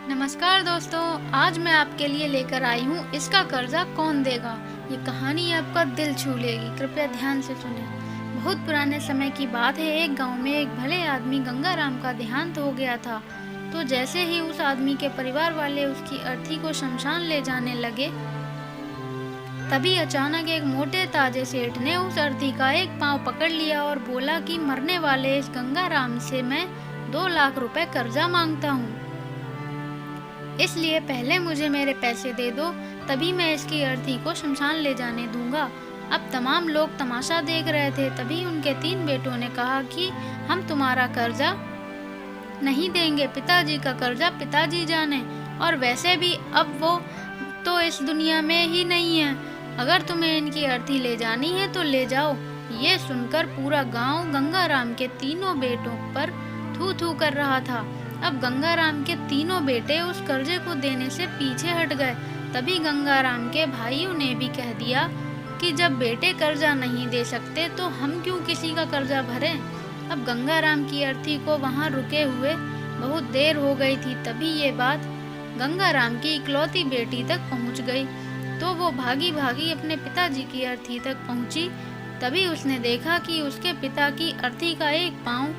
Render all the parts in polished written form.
नमस्कार दोस्तों, आज मैं आपके लिए लेकर आई हूँ इसका कर्जा कौन देगा। ये कहानी आपका दिल छू लेगी, कृपया ध्यान से सुने। बहुत पुराने समय की बात है। एक गांव में एक भले आदमी गंगाराम का देहांत हो गया था। तो जैसे ही उस आदमी के परिवार वाले उसकी अर्थी को शमशान ले जाने लगे, तभी अचानक एक मोटे ताजे सेठ ने उस अर्थी का एक पांव पकड़ लिया और बोला कि मरने वाले इस गंगाराम से मैं 2 लाख रुपए कर्जा मांगता हूँ, इसलिए पहले मुझे मेरे पैसे दे दो, तभी मैं इसकी अर्थी को शमशान ले जाने दूंगा। अब तमाम लोग तमाशा देख रहे थे। तभी उनके 3 बेटों ने कहा कि हम तुम्हारा कर्जा नहीं देंगे, पिताजी का कर्जा पिताजी जाने, और वैसे भी अब वो तो इस दुनिया में ही नहीं है। अगर तुम्हें इनकी अर्थी ले जानी है तो ले जाओ। ये सुनकर पूरा गांव गंगाराम के तीनों बेटों पर थू थू कर रहा था। अब गंगाराम के तीनों बेटे उस कर्जे को देने से पीछे हट गए। तभी गंगाराम के भाइयों ने भी कह दिया कि जब बेटे कर्जा नहीं दे सकते तो हम क्यों किसी का कर्जा भरें। अब गंगाराम की अर्थी को वहां रुके हुए बहुत देर हो गई थी। तभी ये बात गंगाराम की इकलौती बेटी तक पहुंच गई। तो वो भागी भागी अपने पिताजी की अर्थी तक पहुंची। तभी उसने देखा कि उसके पिता की अर्थी का एक पांव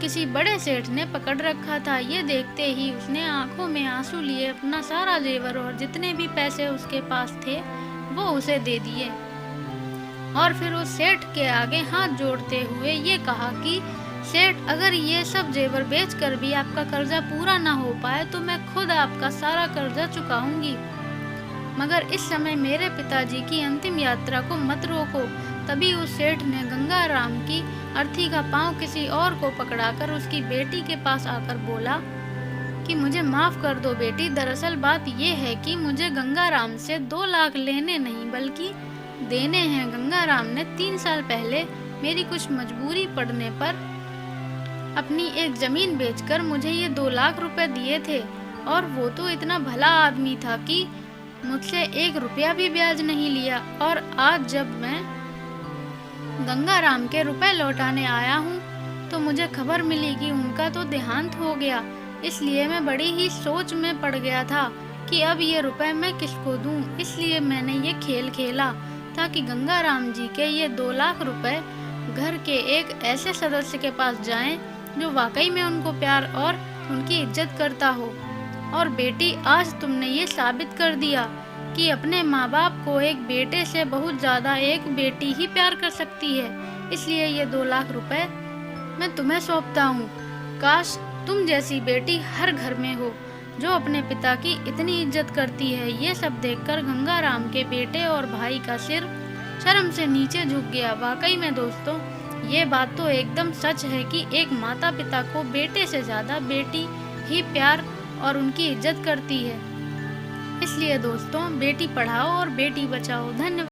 किसी बड़े सेठ ने पकड़ रखा था। ये देखते ही उसने आंखों में आंसू लिए अपना सारा जेवर और जितने भी पैसे उसके पास थे वो उसे दे दिए, और फिर उस सेठ के आगे हाथ जोड़ते हुए ये कहा कि सेठ, अगर ये सब जेवर बेचकर भी आपका कर्जा पूरा ना हो पाए तो मैं खुद आपका सारा कर्जा चुकाऊंगी, मगर इस समय मेरे पिताजी की अंतिम यात्रा को मत रोको। तभी उस सेठ ने गंगाराम की अर्थी का पांव किसी और को पकड़ाकर उसकी बेटी के पास आकर बोला कि मुझे माफ कर दो बेटी, दरअसल बात ये है कि मुझे गंगाराम से 2 लाख लेने नहीं बल्कि देने हैं। गंगाराम ने 3 साल पहले मेरी कुछ मजबूरी पड़ने पर अपनी एक जमीन बेचकर मुझे ये 2 लाख रुपए दिए थे, और वो तो इतना भला आदमी था कि मुझसे 1 रुपया भी ब्याज नहीं लिया। और आज जब मैं गंगाराम के रुपए लौटाने आया हूँ तो मुझे खबर मिली कि उनका तो देहांत हो गया। इसलिए मैं बड़ी ही सोच में पड़ गया था कि अब ये रुपए मैं किसको दूं। इसलिए मैंने ये खेल खेला ताकि गंगाराम जी के ये 2 लाख रुपए घर के एक ऐसे सदस्य के पास जाएं जो वाकई में उनको प्यार और उनकी इज्जत करता हो। और बेटी, आज तुमने ये साबित कर दिया कि अपने माँ बाप को एक बेटे से बहुत ज्यादा एक बेटी ही प्यार कर सकती है। इसलिए ये 2 लाख रुपए मैं तुम्हें सौंपता हूँ। काश तुम जैसी बेटी हर घर में हो जो अपने पिता की इतनी इज्जत करती है। ये सब देखकर गंगाराम के बेटे और भाई का सिर शर्म से नीचे झुक गया। वाकई में दोस्तों, ये बात तो एकदम सच है कि एक माता पिता को बेटे से ज्यादा बेटी ही प्यार और उनकी इज्जत करती है। इसलिए दोस्तों, बेटी पढ़ाओ और बेटी बचाओ। धन्यवाद।